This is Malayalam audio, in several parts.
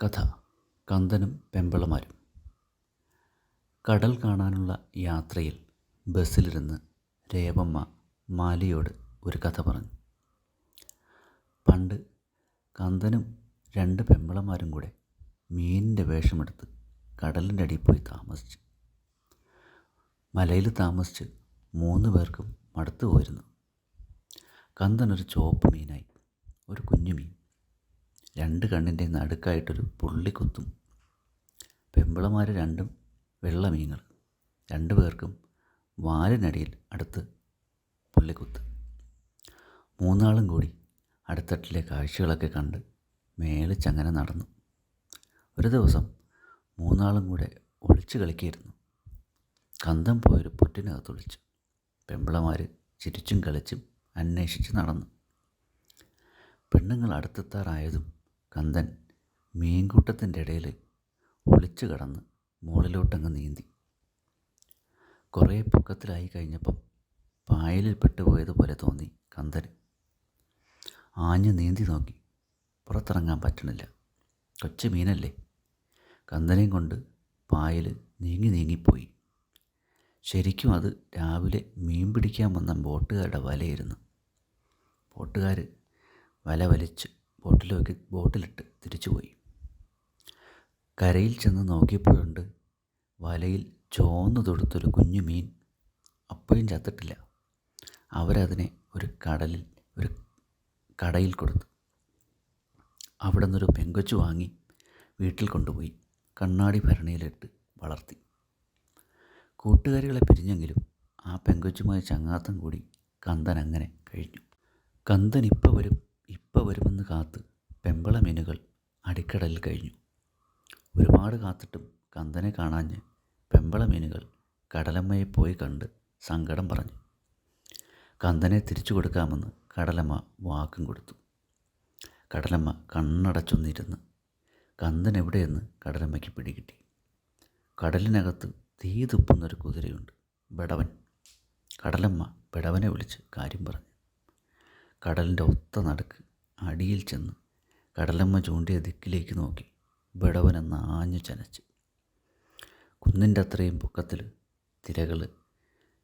കഥ കന്ദനും പെമ്പിളമാരും. കടൽ കാണാനുള്ള യാത്രയിൽ ബസ്സിലിരുന്ന് രേവമ്മ മാലിയോട് ഒരു കഥ പറഞ്ഞു. പണ്ട് കന്ദനും രണ്ട് പെമ്പിളമാരും കൂടെ മീനിൻ്റെ വേഷമെടുത്ത് കടലിൻ്റെ അടിയിൽ പോയി താമസിച്ചു. മലയിൽ താമസിച്ച് 3 പേർക്കും മടുത്തു പോയിരുന്നു. കന്ദനൊരു ചുവപ്പ് മീനായി, ഒരു കുഞ്ഞു മീൻ, 2 കണ്ണിൻ്റെ നടുക്കായിട്ടൊരു പുള്ളിക്കുത്തും. പെമ്പിളമാർ രണ്ടും വെള്ള മീനുകൾ, 2 പേർക്കും വാലിനടിയിൽ അടുത്ത് പുള്ളിക്കുത്ത്. 3 ആളും കൂടി അടുത്തട്ടിലെ കാഴ്ചകളൊക്കെ കണ്ട് മേളിച്ചങ്ങനെ നടന്നു. ഒരു ദിവസം 3 ആളും കൂടെ ഒളിച്ചു കളിക്കായിരുന്നു. കന്ദൻ പോയൊരു പുറ്റിനകത്ത് ഒളിച്ചു. പെമ്പിളമാർ ചിരിച്ചും കളിച്ചും അന്വേഷിച്ച് നടന്നു. പെണ്ണുങ്ങൾ അടുത്തെത്താറായതും കന്ദൻ മീൻകൂട്ടത്തിൻ്റെ ഇടയിൽ ഒളിച്ചു കടന്ന് മുകളിലോട്ടങ്ങ് നീന്തി. കുറേ പൊക്കത്തിലായി കഴിഞ്ഞപ്പം പായലിൽ പെട്ടുപോയതുപോലെ തോന്നി കന്ദന്. ആഞ്ഞു നീന്തി നോക്കി, പുറത്തിറങ്ങാൻ പറ്റണില്ല. കൊച്ചു മീനല്ലേ. കന്ദനെയും കൊണ്ട് പായൽ നീങ്ങിപ്പോയി. ശരിക്കും അത് രാവിലെ മീൻ പിടിക്കാൻ വന്ന ബോട്ടുകാരുടെ വലയായിരുന്നു. ബോട്ടുകാർ വല വലിച്ച് ബോട്ടിലിട്ട് തിരിച്ചുപോയി. കരയിൽ ചെന്ന് നോക്കിയപ്പോഴുണ്ട് വലയിൽ ചോന്നു തൊടുത്തൊരു കുഞ്ഞു മീൻ. അപ്പോഴും ചത്തിട്ടില്ല. അവരതിനെ ഒരു കടയിൽ കൊടുത്തു. അവിടെ നിന്നൊരു പെങ്കൊച്ചു വാങ്ങി വീട്ടിൽ കൊണ്ടുപോയി കണ്ണാടി ഭരണിയിലിട്ട് വളർത്തി. കൂട്ടുകാരികളെ പിരിഞ്ഞെങ്കിലും ആ പെങ്കൊച്ചുമായി ചങ്ങാത്തം കൂടി കന്ദൻ അങ്ങനെ കഴിഞ്ഞു. കന്ദൻ ഇപ്പം വരുമെന്ന് കാത്ത് പെമ്പിള മീനുകൾ അടിക്കടലിൽ കഴിഞ്ഞു. ഒരുപാട് കാത്തിട്ടും കന്ദനെ കാണാഞ്ഞ് പെമ്പിള മീനുകൾ കടലമ്മയെ പോയി കണ്ട് സങ്കടം പറഞ്ഞു. കന്ദനെ തിരിച്ചു കൊടുക്കാമെന്ന് കടലമ്മ വാക്കും കൊടുത്തു. കടലമ്മ കണ്ണടച്ചൊന്നിരുന്ന്. കന്ദൻ എവിടെയെന്ന് കടലമ്മയ്ക്ക് പിടികിട്ടി. കടലിനകത്ത് തീ തുപ്പുന്നൊരു കുതിരയുണ്ട്, ബെടവൻ. കടലമ്മ ബെടവനെ വിളിച്ച് കാര്യം പറഞ്ഞു. കടലിൻ്റെ ഒത്ത നടുക്ക് അടിയിൽ ചെന്ന് കടലമ്മ ചൂണ്ടിയ ദിക്കിലേക്ക് നോക്കി ബെടവനെന്ന് ആഞ്ഞു ചനച്ച്. കുന്നിൻ്റെ അത്രയും പൊക്കത്തിൽ തിരകൾ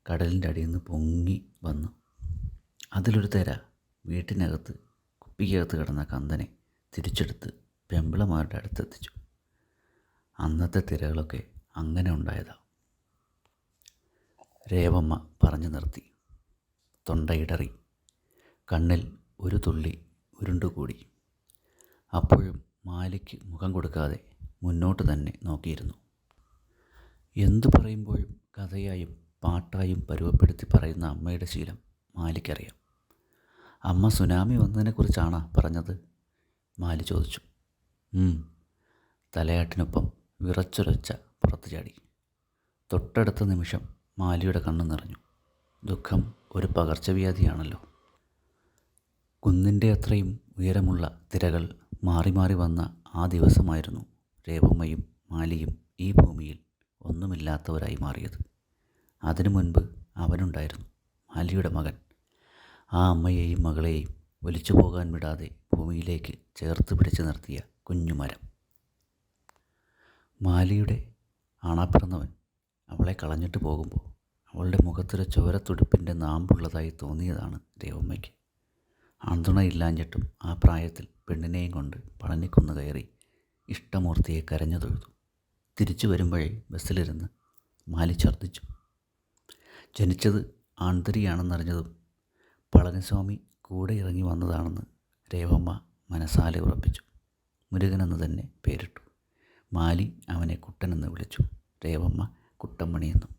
കടലിൻ്റെ അടിയിൽ നിന്ന് പൊങ്ങി വന്നു. അതിലൊരു തിര വീട്ടിനകത്ത് കുപ്പിക്കകത്ത് കിടന്ന കന്ദനെ തിരിച്ചെടുത്ത് പെമ്പിളമാരുടെ അടുത്തെത്തിച്ചു. അന്നത്തെ തിരകളൊക്കെ അങ്ങനെ ഉണ്ടായതാ. രേവമ്മ പറഞ്ഞു നിർത്തി. തൊണ്ടയിടറി, കണ്ണിൽ ഒരു തുള്ളി ഉരുണ്ടുകൂടി. അപ്പോഴും മാലിക്ക് മുഖം കൊടുക്കാതെ മുന്നോട്ട് തന്നെ നോക്കിയിരുന്നു. എന്തു പറയുമ്പോഴും കഥയായും പാട്ടായും പരുവപ്പെടുത്തി പറയുന്ന അമ്മയുടെ ശീലം മാലിക്കറിയാം. അമ്മ സുനാമി വന്നതിനെക്കുറിച്ചാണോ പറഞ്ഞത്? മാലി ചോദിച്ചു. തലയാട്ടിനൊപ്പം വിറച്ചൊരൊച്ച പുറത്തു ചാടി. തൊട്ടടുത്ത നിമിഷം മാലിയുടെ കണ്ണു നിറഞ്ഞു. ദുഃഖം ഒരു പകർച്ചവ്യാധിയാണല്ലോ. കുന്നിൻ്റെ അത്രയും ഉയരമുള്ള തിരകൾ മാറി മാറി വന്ന ആ ദിവസമായിരുന്നു രേവമ്മയും മാലിയും ഈ ഭൂമിയിൽ ഒന്നുമില്ലാത്തവരായി മാറിയത്. അതിനു മുൻപ് അവനുണ്ടായിരുന്നു, മാലിയുടെ മകൻ. ആ അമ്മയെയും മകളെയും ഒലിച്ചു പോകാൻ വിടാതെ ഭൂമിയിലേക്ക് ചേർത്ത് പിടിച്ചു നിർത്തിയ കുഞ്ഞുമരം. മാലിയുടെ ആണാപ്പിറന്നവൻ അവളെ കളഞ്ഞിട്ട് പോകുമ്പോൾ അവളുടെ മുഖത്തൊരു ചോരത്തുടുപ്പിൻ്റെ നാമ്പുള്ളതായി തോന്നിയതാണ് രേവമ്മയ്ക്ക്. ആൺതുണയില്ലാഞ്ഞിട്ടും ആ പ്രായത്തിൽ പെണ്ണിനെയും കൊണ്ട് പളനിക്കുന്ന് കയറി ഇഷ്ടമൂർത്തിയെ കരഞ്ഞു തൊഴുതു. തിരിച്ചു വരുമ്പോഴേ ബസ്സിലിരുന്ന് മാലി ഛർദ്ദിച്ചു. ജനിച്ചത് ആൺതരിയാണെന്നറിഞ്ഞതും പളനിസ്വാമി കൂടെ ഇറങ്ങി വന്നതാണെന്ന് രേവമ്മ മനസ്സാലെ ഉറപ്പിച്ചു. മുരുകനെന്ന് തന്നെ പേരിട്ടു. മാലി അവനെ കുട്ടനെന്ന് വിളിച്ചു, രേവമ്മ കുട്ടമ്മണിയെന്നും.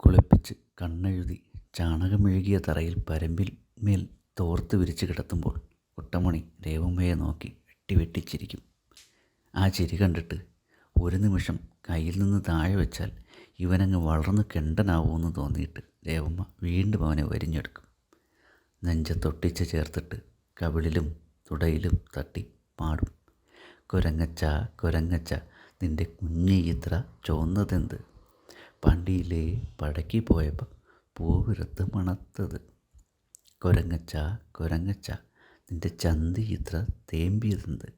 കുളിപ്പിച്ച് കണ്ണെഴുതി ചാണകമെഴുകിയ തറയിൽ പരമ്പിൽ മേൽ തോർത്ത് വിരിച്ച് കിടത്തുമ്പോൾ കുട്ടമണി രേവമ്മയെ നോക്കി വെട്ടിച്ചിരിക്കും. ആ ചിരി കണ്ടിട്ട് ഒരു നിമിഷം കയ്യിൽ നിന്ന് താഴെ വെച്ചാൽ ഇവനങ്ങ് വളർന്ന് കെണ്ടനാവുമെന്ന് തോന്നിയിട്ട് രേവമ്മ വീണ്ടും അവനെ വരിഞ്ഞെടുക്കും. നെഞ്ചത്തൊട്ടിച്ച് ചേർത്തിട്ട് കവിളിലും തുടയിലും തട്ടി പാടും. കുരങ്ങച്ച കുരങ്ങച്ച നിൻ്റെ കുഞ്ഞി ഇത്ര ചോന്നതെന്ത്, പണ്ടിയിലേ പടക്കി പോയപ്പോൾ പൂവിറുത്ത് മണത്തത്. കുരങ്ങച്ച കുരങ്ങച്ച നിൻ്റെ ചന്തി ഇത്ര തേമ്പിയതെന്ത്,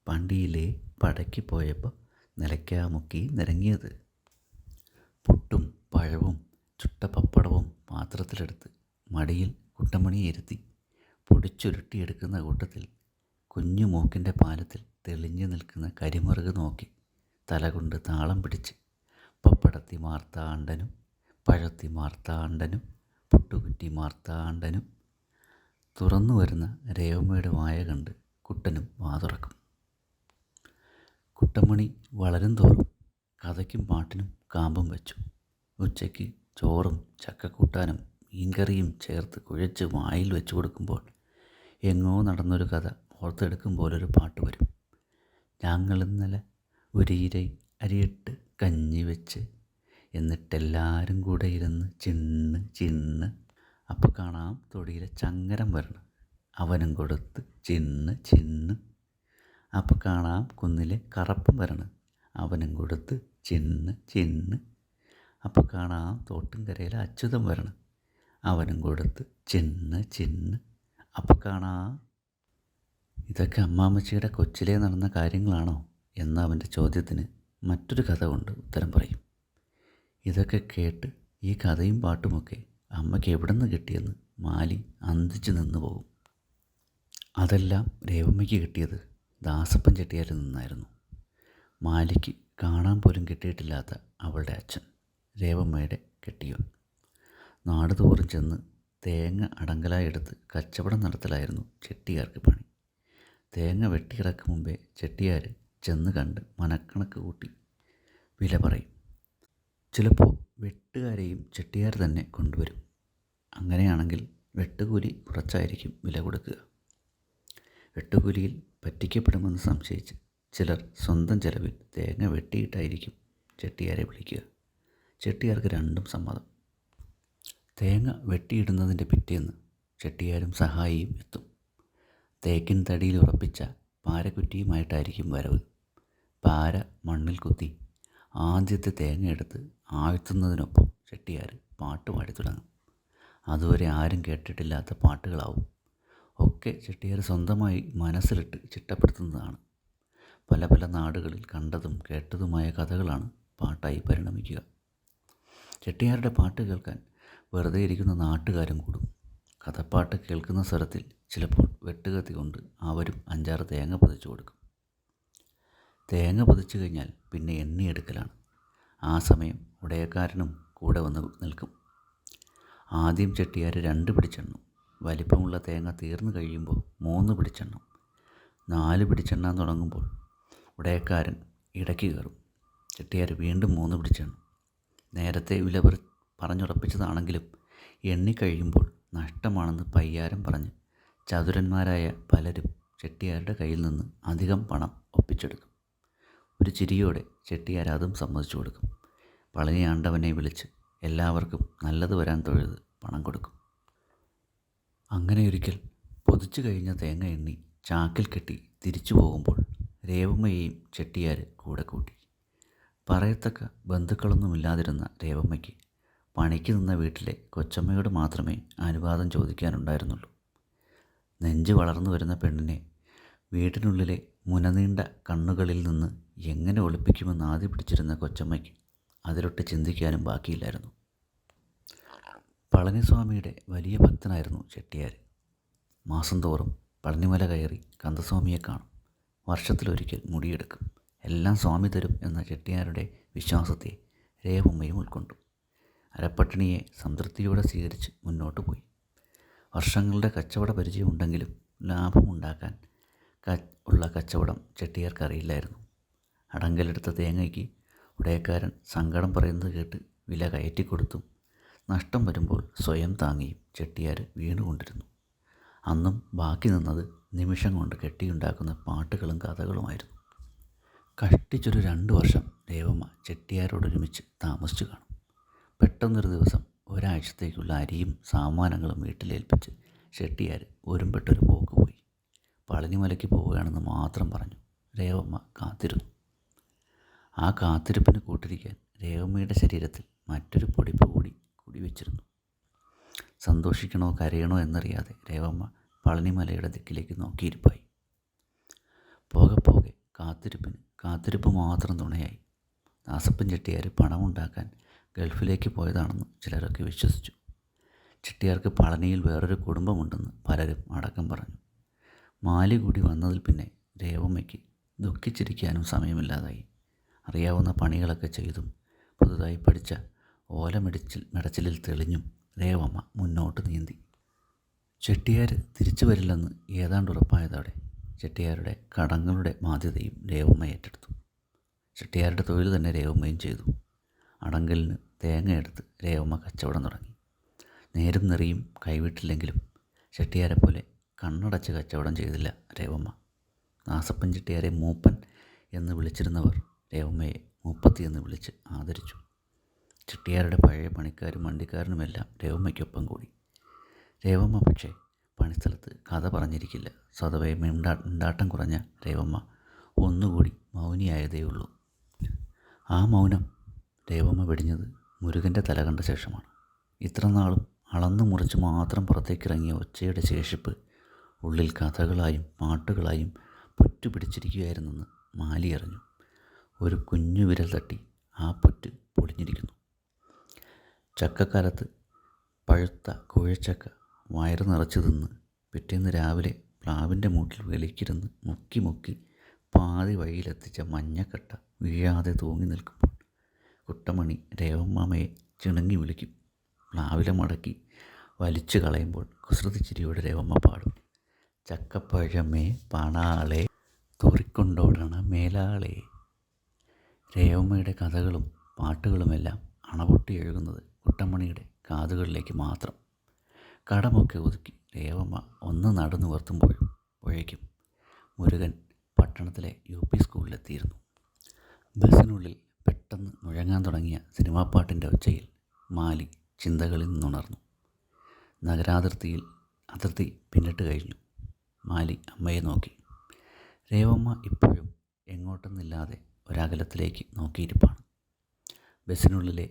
പണ്ടിയിലേ പടയ്ക്ക് പോയപ്പോൾ നിലയ്ക്കാ മുക്കി നിരങ്ങിയത്. പുട്ടും പഴവും ചുട്ട പപ്പടവും പാത്രത്തിലെടുത്ത് മടിയിൽ കുട്ടമണിയെ ഇരുത്തി പൊടിച്ചുരുട്ടിയെടുക്കുന്ന കൂട്ടത്തിൽ കുഞ്ഞു മൂക്കിൻ്റെ പാലത്തിൽ തെളിഞ്ഞു നിൽക്കുന്ന കരിമുറുക് നോക്കി തലകൊണ്ട് താളം പിടിച്ച് പപ്പടത്തി മാർത്താണ്ഡനും പഴത്തി മാർത്താണ്ഡനും പുട്ടുകുറ്റി മാർത്താണ്ഡനും തുറന്നു വരുന്ന രേവമ്മയുടെ വായ കണ്ട് കുട്ടനും വാതുറക്കും. കുട്ടമണി വളരും തോറും കഥയ്ക്കും പാട്ടിനും കാമ്പും വെച്ചു. ഉച്ചയ്ക്ക് ചോറും ചക്കക്കൂട്ടാനും മീൻകറിയും ചേർത്ത് കുഴച്ച് വായിൽ വെച്ചു കൊടുക്കുമ്പോൾ എങ്ങോ നടന്നൊരു കഥ ഓർത്തെടുക്കും പോലൊരു പാട്ട് വരും. ഞങ്ങളിന്നലെ ഒരീരൈ അരിയിട്ട് കഞ്ഞി വെച്ച് എന്നിട്ടെല്ലാവരും കൂടെ ഇരുന്ന് ചിണ്ണ് ചിണ്ണ്. അപ്പോൾ കാണാം തൊടിയിലെ ചങ്ങരം വരണം, അവനും കൊടുത്ത് ചിണ്ണ് ചിണ്ണ്. അപ്പോൾ കാണാം കുന്നിലെ കറപ്പം വരണം, അവനും കൊടുത്ത് ചിണ്ണ് ചിണ്ണ്. അപ്പോൾ കാണാം തോട്ടുംകരയിലെ അച്യുതം വരണം, അവനും കൊടുത്ത് ചിണ്ണ് ചിണ്ണ്. അപ്പോൾ കാണാം. ഇതൊക്കെ അമ്മാമ്മച്ചിയുടെ കൊച്ചിലേ നടന്ന കാര്യങ്ങളാണോ എന്ന അവൻ്റെ ചോദ്യത്തിന് മറ്റൊരു കഥ കൊണ്ട് ഉത്തരം പറയും. ഇതൊക്കെ കേട്ട് ഈ കഥയും പാട്ടുമൊക്കെ അമ്മയ്ക്ക് എവിടെ നിന്ന് കിട്ടിയെന്ന് മാലി അന്തിച്ച് നിന്ന് പോകും. അതെല്ലാം രേവമ്മയ്ക്ക് കിട്ടിയത് ദാസപ്പൻ ചെട്ടിയാരിൽ നിന്നായിരുന്നു. മാലിക്ക് കാണാൻ പോലും കിട്ടിയിട്ടില്ലാത്ത അവളുടെ അച്ഛൻ, രേവമ്മയുടെ കെട്ടിയോൻ. നാടുതോറും ചെന്ന് തേങ്ങ അടങ്കലായി എടുത്ത് കച്ചവടം നടത്തലായിരുന്നു ചെട്ടിയാർക്ക് പണി. തേങ്ങ വെട്ടിയിറക്കും മുമ്പേ ചെട്ടിയാർ ചെന്ന് കണ്ട് മനക്കണക്ക് കൂട്ടി വില പറയും. ചിലപ്പോൾ വെട്ടുകാരെയും ചെട്ടിയാർ തന്നെ കൊണ്ടുവരും. അങ്ങനെയാണെങ്കിൽ വെട്ടുകൂലി കുറച്ചായിരിക്കും വില കൊടുക്കുക. വെട്ടുകൂലിയിൽ പറ്റിക്കപ്പെടുമെന്ന് സംശയിച്ച് ചിലർ സ്വന്തം ചെലവിൽ തേങ്ങ വെട്ടിയിട്ടായിരിക്കും ചെട്ടിയാരെ വിളിക്കുക. ചെട്ടിയാർക്ക് രണ്ടും സമ്മതം. തേങ്ങ വെട്ടിയിടുന്നതിൻ്റെ പിറ്റേന്ന് ചെട്ടിയാരും സഹായിയും എത്തും. തേക്കിൻ തടിയിൽ ഉറപ്പിച്ച പാരക്കുറ്റിയുമായിട്ടായിരിക്കും വരവ്. പാര മണ്ണിൽ കുത്തി ആദ്യത്തെ തേങ്ങ എടുത്ത് ആഴ്ത്തുന്നതിനൊപ്പം ചെട്ടിയാർ പാട്ട് പാടി തുടങ്ങും. അതുവരെ ആരും കേട്ടിട്ടില്ലാത്ത പാട്ടുകളാവും. ഒക്കെ ചെട്ടിയാർ സ്വന്തമായി മനസ്സിലിട്ട് ചിട്ടപ്പെടുത്തുന്നതാണ്. പല പല നാടുകളിൽ കണ്ടതും കേട്ടതുമായ കഥകളാണ് പാട്ടായി പരിണമിക്കുക. ചെട്ടിയാരുടെ പാട്ട് കേൾക്കാൻ വെറുതെ ഇരിക്കുന്ന നാട്ടുകാരും കൂടും. കഥപ്പാട്ട് കേൾക്കുന്ന സ്വരത്തിൽ ചിലപ്പോൾ വെട്ടുകത്തി കൊണ്ട് അവരും 5-6 തേങ്ങ പതിച്ചു കൊടുക്കും. തേങ്ങ പതിച്ചു കഴിഞ്ഞാൽ പിന്നെ എണ്ണിയെടുക്കലാണ്. ആ സമയം ഉടയക്കാരനും കൂടെ വന്ന് നിൽക്കും. ആദ്യം ചെട്ടിയാർ 2 പിടിച്ചെണ്ണും. വലിപ്പമുള്ള തേങ്ങ തീർന്നു കഴിയുമ്പോൾ 3 പിടിച്ചെണ്ണും. 4 പിടിച്ചെണ്ണാൻ തുടങ്ങുമ്പോൾ ഉടയക്കാരൻ ഇടയ്ക്ക് കയറും. ചെട്ടിയാർ വീണ്ടും 3 പിടിച്ചെണ്ണും. നേരത്തെ വില പറഞ്ഞുറപ്പിച്ചതാണെങ്കിലും എണ്ണിക്കഴിയുമ്പോൾ നഷ്ടമാണെന്ന് പയ്യാരം പറഞ്ഞ് ചതുരന്മാരായ പലരും ചെട്ടിയാരുടെ കയ്യിൽ നിന്ന് അധികം പണം ഒപ്പിച്ചെടുക്കും. ഒരു ചിരിയോടെ ചെട്ടിയാർ അതും സമ്മതിച്ചു കൊടുക്കും. പളനി ആണ്ടവനെ വിളിച്ച് എല്ലാവർക്കും നല്ലത് വരാൻ തൊഴുത് പണം കൊടുക്കും. അങ്ങനെ ഒരിക്കൽ പൊതിച്ചു കഴിഞ്ഞ തേങ്ങ എണ്ണി ചാക്കിൽ കെട്ടി തിരിച്ചു പോകുമ്പോൾ രേവമ്മയെയും ചെട്ടിയാർ കൂടെ കൂട്ടി. പറയത്തക്ക ബന്ധുക്കളൊന്നുമില്ലാതിരുന്ന രേവമ്മയ്ക്ക് പണിക്ക് നിന്ന വീട്ടിലെ കൊച്ചമ്മയോട് മാത്രമേ അനുവാദം ചോദിക്കാനുണ്ടായിരുന്നുള്ളൂ. നെഞ്ച് വളർന്നു വരുന്ന പെണ്ണിനെ വീട്ടിനുള്ളിലെ മുനനീണ്ട കണ്ണുകളിൽ നിന്ന് എങ്ങനെ ഒളിപ്പിക്കുമെന്ന് ആദ്യ പിടിച്ചിരുന്ന കൊച്ചമ്മയ്ക്ക് അതിലൊട്ട് ചിന്തിക്കാനും ബാക്കിയില്ലായിരുന്നു. പളനിസ്വാമിയുടെ വലിയ ഭക്തനായിരുന്നു ചെട്ടിയാർ. മാസം തോറും പളനിമല കയറി കന്ദസ്വാമിയെ കാണും. വർഷത്തിലൊരിക്കൽ മുടിയെടുക്കും. എല്ലാം സ്വാമി തരും എന്ന ചെട്ടിയാരുടെ വിശ്വാസത്തെ രേവമ്മയും ഉൾക്കൊണ്ടു. അരപ്പട്ടിണിയെ സംതൃപ്തിയോടെ സ്വീകരിച്ച് മുന്നോട്ട് പോയി. വർഷങ്ങളുടെ കച്ചവട പരിചയമുണ്ടെങ്കിലും ലാഭമുണ്ടാക്കാൻ ഉള്ള കച്ചവടം ചെട്ടിയാർക്കറിയില്ലായിരുന്നു. അടങ്കലെടുത്ത തേങ്ങയ്ക്ക് ഉടയക്കാരൻ സങ്കടം പറയുന്നത് കേട്ട് വില കയറ്റിക്കൊടുത്തും നഷ്ടം വരുമ്പോൾ സ്വയം താങ്ങിയും ചെട്ടിയാർ വീണുകൊണ്ടിരുന്നു. അന്നും ബാക്കി നിന്നത് നിമിഷം കൊണ്ട് കെട്ടിയുണ്ടാക്കുന്ന പാട്ടുകളും കഥകളുമായിരുന്നു. കഷ്ടിച്ചൊരു 2 വർഷം രേവമ്മ ചെട്ടിയാരോടൊരുമിച്ച് താമസിച്ചു കാണും. പെട്ടെന്നൊരു ദിവസം ഒരാഴ്ചത്തേക്കുള്ള അരിയും സാമാനങ്ങളും വീട്ടിലേൽപ്പിച്ച് ചെട്ടിയാർ ഒരുമ്പെട്ടൊരു പോക്ക് പോയി. പളനിമലയ്ക്ക് പോവുകയാണെന്ന് മാത്രം പറഞ്ഞു. രേവമ്മ കാത്തിരുന്നു. ആ കാത്തിരിപ്പിന് കൂട്ടിരിക്കാൻ രേവമ്മയുടെ ശരീരത്തിൽ മറ്റൊരു പൊടിപ്പ് കൂടി കുടിവെച്ചിരുന്നു. സന്തോഷിക്കണോ കരയണോ എന്നറിയാതെ രേവമ്മ പളനിമലയുടെ ദിക്കിലേക്ക് നോക്കിയിരിപ്പായി. പോകെ പോകെ കാത്തിരിപ്പ് മാത്രം തുണയായി. ദാസപ്പൻ ചെട്ടിയാർ പണമുണ്ടാക്കാൻ ഗൾഫിലേക്ക് പോയതാണെന്ന് ചിലരൊക്കെ വിശ്വസിച്ചു. ചെട്ടിയാർക്ക് പളനിയിൽ വേറൊരു കുടുംബമുണ്ടെന്ന് പലരും അടക്കം പറഞ്ഞു. മാലി കൂടി വന്നതിൽ പിന്നെ രേവമ്മയ്ക്ക് ദുഃഖിച്ചിരിക്കാനും സമയമില്ലാതായി. അറിയാവുന്ന പണികളൊക്കെ ചെയ്തും പുതുതായി പഠിച്ച മെടച്ചിലിൽ തെളിഞ്ഞും രേവമ്മ മുന്നോട്ട് നീന്തി. ചെട്ടിയാർ തിരിച്ചു വരില്ലെന്ന് ഏതാണ്ട് ഉറപ്പായതോടെ ചെട്ടിയാരുടെ കടങ്ങളുടെ ബാധ്യതയും രേവമ്മ ഏറ്റെടുത്തു. ചെട്ടിയാരുടെ തൊഴിൽ തന്നെ രേവമ്മയും ചെയ്തു. അടങ്കലിന് തേങ്ങ എടുത്ത് രേവമ്മ കച്ചവടം തുടങ്ങി. നേരും നെറിയും കൈവിട്ടില്ലെങ്കിലും ചെട്ടിയാരെ പോലെ കണ്ണടച്ച് കച്ചവടം ചെയ്തില്ല രേവമ്മ. ദാസപ്പൻ ചെട്ടിയാരെ മൂപ്പൻ എന്ന് വിളിച്ചിരുന്നവർ രേവമ്മയെ മൂപ്പത്തി എന്ന് വിളിച്ച് ആദരിച്ചു. ചെട്ടിയാരുടെ പഴയ പണിക്കാരും വണ്ടിക്കാരനുമെല്ലാം രേവമ്മയ്ക്കൊപ്പം കൂടി. രേവമ്മ പക്ഷേ പണിസ്ഥലത്ത് കഥ പറഞ്ഞിരിക്കില്ല. സ്വതവേ മിണ്ടാട്ടം കുറഞ്ഞ രേവമ്മ ഒന്നുകൂടി മൗനിയായതേയുള്ളൂ. ആ മൗനം രേവമ്മ വെടിഞ്ഞത് മുരുകൻ്റെ തല കണ്ട ശേഷമാണ്. ഇത്ര നാളും അളന്നു മുറിച്ച് മാത്രം പുറത്തേക്കിറങ്ങിയ ഒച്ചയുടെ ശേഷിപ്പ് ഉള്ളിൽ കഥകളായും പാട്ടുകളായും പുറ്റുപിടിച്ചിരിക്കുകയായിരുന്നെന്ന് മാലി അറിഞ്ഞു. ഒരു കുഞ്ഞു വിരൽ തട്ടി ആ പുറ്റ് പൊളിഞ്ഞിരിക്കുന്നു. ചക്കക്കാലത്ത് പഴുത്ത കുഴച്ചക്ക വയറ് നിറച്ചു തിന്ന് പിറ്റേന്ന് രാവിലെ പ്ലാവിൻ്റെ മൂട്ടിൽ വെളിക്കിരുന്ന് മുക്കി പാതി വഴിയിലെത്തിച്ച മഞ്ഞക്കട്ട വീഴാതെ തൂങ്ങി നിൽക്കുമ്പോൾ കുട്ടമണി രേവമ്മയെ ചിണുങ്ങി വിളിക്കും. പ്ലാവിലെ മടക്കി വലിച്ചു കളയുമ്പോൾ കുസൃതി ചിരിയോടെ രേവമ്മ പാടും: ചക്കപ്പഴമേ പണാളെ തൂറിക്കൊണ്ടോടണ മേലാളെ. രേവമ്മയുടെ കഥകളും പാട്ടുകളുമെല്ലാം അണപൊട്ടി എഴുതുന്നത് കുട്ടമണിയുടെ കാതുകളിലേക്ക് മാത്രം. കടമൊക്കെ ഒതുക്കി രേവമ്മ ഒന്ന് നടന്നുവർത്തുമ്പോഴേക്കും മുരുകൻ പട്ടണത്തിലെ UP സ്കൂളിലെത്തിയിരുന്നു. ബസ്സിനുള്ളിൽ പെട്ടെന്ന് മുഴങ്ങാൻ തുടങ്ങിയ സിനിമാപ്പാട്ടിൻ്റെ ഒച്ചയിൽ മാലി ചിന്തകളിൽ നിന്നുണർന്നു. അതിർത്തി പിന്നിട്ട് കഴിഞ്ഞു. മാലി അമ്മയെ നോക്കി. രേവമ്മ ഇപ്പോഴും എങ്ങോട്ടെന്നില്ലാതെ ഒരകലത്തിലേക്ക് നോക്കിയിരിപ്പാണ്. ബസ്സിനുള്ളിലെ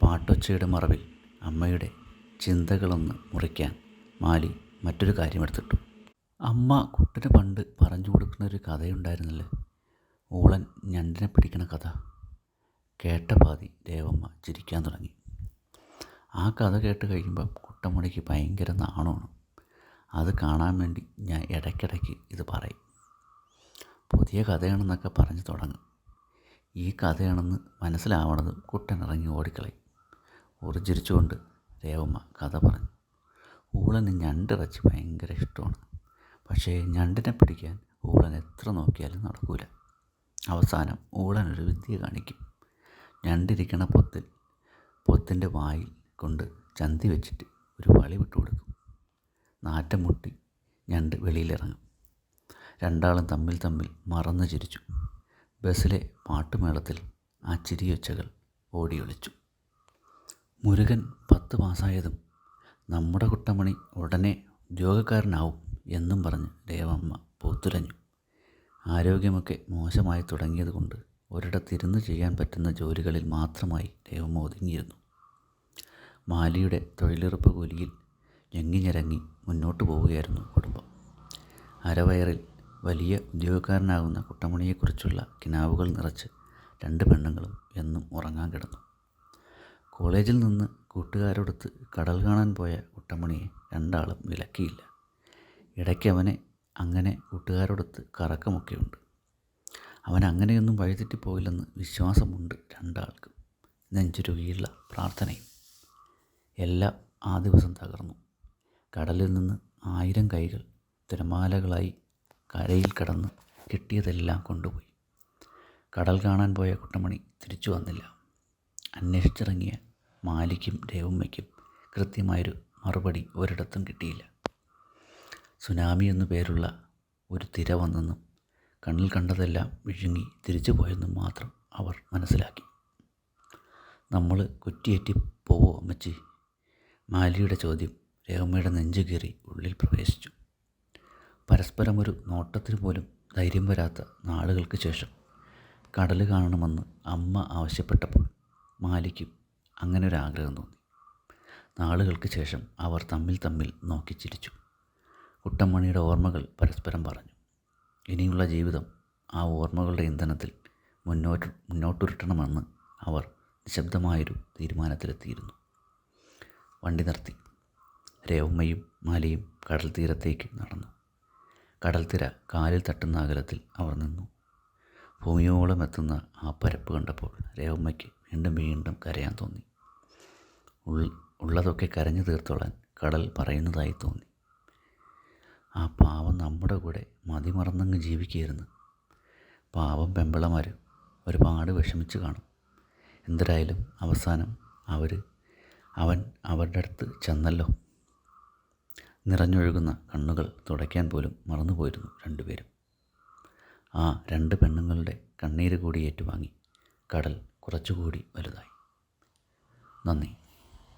പാട്ടൊച്ചയുടെ മറവിൽ അമ്മയുടെ ചിന്തകളൊന്ന് മുറിക്കാൻ മാലി മറ്റൊരു കാര്യമെടുത്തിട്ടു. അമ്മ കുട്ടന് പണ്ട് പറഞ്ഞു കൊടുക്കുന്ന ഒരു കഥയുണ്ടായിരുന്നല്ലേ, ഊളൻ ഞണ്ടിനെ പിടിക്കണ കഥ. കേട്ട പാതി രേവമ്മ ചിരിക്കാൻ തുടങ്ങി. ആ കഥ കേട്ട് കഴിയുമ്പം കുട്ടമണിക്ക് ഭയങ്കര നാണമാണ്. അത് കാണാൻ വേണ്ടി ഞാൻ ഇടയ്ക്കിടയ്ക്ക് ഇത് പറയും. പുതിയ കഥയാണെന്നൊക്കെ പറഞ്ഞു തുടങ്ങും. ഈ കഥയാണെന്ന് മനസ്സിലാവണതും കുട്ടൻ ഇറങ്ങി ഓടിക്കളയും. ഉറിച്ചിരിച്ചുകൊണ്ട് രേവമ്മ കഥ പറഞ്ഞു. ഊളന് ഞണ്ടിറച്ചി ഭയങ്കര ഇഷ്ടമാണ്. പക്ഷേ ഞണ്ടിനെ പിടിക്കാൻ ഊളൻ എത്ര നോക്കിയാലും നടക്കൂല. അവസാനം ഊളനൊരു വിദ്യ കാണിക്കും. ഞണ്ടിരിക്കണ പൊത്തിൻ്റെ വായിൽ കൊണ്ട് ചന്തി വെച്ചിട്ട് ഒരു വളി വിട്ടു കൊടുക്കും. നാറ്റം മുട്ടി ഞണ്ട് വെളിയിലിറങ്ങും. രണ്ടാളും തമ്മിൽ മറന്നു ചിരിച്ചു. ബസ്സിലെ പാട്ടുമേളത്തിൽ ആ ചിരിയൊച്ചകൾ ഓടിയൊളിച്ചു. മുരുകൻ 10 പാസ്സായതും നമ്മുടെ കുട്ടമണി ഉടനെ ഉദ്യോഗക്കാരനാവും എന്നും പറഞ്ഞ് രേവമ്മ പൂത്തുലഞ്ഞു. ആരോഗ്യമൊക്കെ മോശമായി തുടങ്ങിയതുകൊണ്ട് ഒരിടത്തിരുന്ന് ചെയ്യാൻ പറ്റുന്ന ജോലികളിൽ മാത്രമായി രേവമ്മ ഒതുങ്ങിയിരുന്നു. മാലിയുടെ തൊഴിലുറപ്പ് കൂലിയിൽ ഞെങ്ങിഞ്ഞരങ്ങി മുന്നോട്ട് പോവുകയായിരുന്നു കുടുംബം. അരവയറിൽ വലിയ ഉദ്യോഗക്കാരനാകുന്ന കുട്ടമണിയെക്കുറിച്ചുള്ള കിനാവുകൾ നിറച്ച് 2 പെണ്ണുങ്ങളും എന്നും ഉറങ്ങാൻ കിടന്നു. കോളേജിൽ നിന്ന് കൂട്ടുകാരോടൊത്ത് കടൽ കാണാൻ പോയ കുട്ടമണിയെ രണ്ടാളും വിലക്കിയില്ല. ഇടയ്ക്ക് അവനെ അങ്ങനെ കൂട്ടുകാരോടൊത്ത് കറക്കമൊക്കെയുണ്ട്. അവൻ അങ്ങനെയൊന്നും വഴിതെറ്റിപ്പോയില്ലെന്ന് വിശ്വാസമുണ്ട് രണ്ടാൾക്കും. നെഞ്ചുരുകിയുള്ള പ്രാർത്ഥനയും. എല്ലാം ആ ദിവസം തകർന്നു. കടലിൽ നിന്ന് 1000 കൈകൾ തിരമാലകളായി കരയിൽ കടന്ന് കിട്ടിയതെല്ലാം കൊണ്ടുപോയി. കടൽ കാണാൻ പോയ കുട്ടമണി തിരിച്ചു വന്നില്ല. അന്വേഷിച്ചിറങ്ങിയ മാലിക്കും രേവമ്മയ്ക്കും കൃത്യമായൊരു മറുപടി ഒരിടത്തും കിട്ടിയില്ല. സുനാമി എന്നു പേരുള്ള ഒരു തിര വന്നെന്നും കണ്ണിൽ കണ്ടതെല്ലാം വിഴുങ്ങി തിരിച്ചു പോയെന്നും മാത്രം അവർ മനസ്സിലാക്കി. നമ്മൾ കുറ്റിയേറ്റി പോവോ അമ്മച്ചി? മാലിയുടെ ചോദ്യം രേവമ്മയുടെ നെഞ്ചു കീറി ഉള്ളിൽ പ്രവേശിച്ചു. പരസ്പരം ഒരു നോട്ടത്തിന് പോലും ധൈര്യം വരാത്ത നാളുകൾക്ക് ശേഷം കടൽ കാണണമെന്ന് അമ്മ ആവശ്യപ്പെട്ടപ്പോൾ മാലിക്കും അങ്ങനെ ഒരു ആഗ്രഹം തോന്നി. നാളുകൾക്ക് ശേഷം അവർ തമ്മിൽ നോക്കി ചിരിച്ചു. കുട്ടമണിയുടെ ഓർമ്മകൾ പരസ്പരം പറഞ്ഞു. ഇനിയുള്ള ജീവിതം ആ ഓർമ്മകളുടെ ഇന്ധനത്തിൽ മുന്നോട്ടുരുട്ടണമെന്ന് അവർ നിശബ്ദമായൊരു തീരുമാനത്തിലെത്തിയിരുന്നു. വണ്ടി നിർത്തി. രേവമ്മയും മാലിയും കടൽ തീരത്തേക്ക് നടന്നു. കടൽത്തിര കാലിൽ തട്ടുന്ന അകലത്തിൽ അവർ നിന്നു. ഭൂമിയോളം എത്തുന്ന ആ പരപ്പ് കണ്ടപ്പോൾ രേവമ്മയ്ക്ക് വീണ്ടും വീണ്ടും കരയാൻ തോന്നി. ഉള്ളതൊക്കെ കരഞ്ഞു തീർത്തോളാൻ കടൽ പറയുന്നതായി തോന്നി. ആ പാവം നമ്മുടെ കൂടെ മതിമറന്നങ്ങ് ജീവിക്കുകയായിരുന്നു. പാവം പെമ്പിളമാർ ഒരുപാട് വിഷമിച്ച് കാണും. എന്തായാലും അവസാനം അവൻ അവരുടെ അടുത്ത് ചെന്നല്ലോ. നിറഞ്ഞൊഴുകുന്ന കണ്ണുകൾ തുടയ്ക്കാൻ പോലും മറന്നുപോയിരുന്നു രണ്ടുപേരും. ആ രണ്ട് പെണ്ണുങ്ങളുടെ കണ്ണീര് കൂടി ഏറ്റുവാങ്ങി കടൽ കുറച്ചുകൂടി വലുതായി. നന്ദി.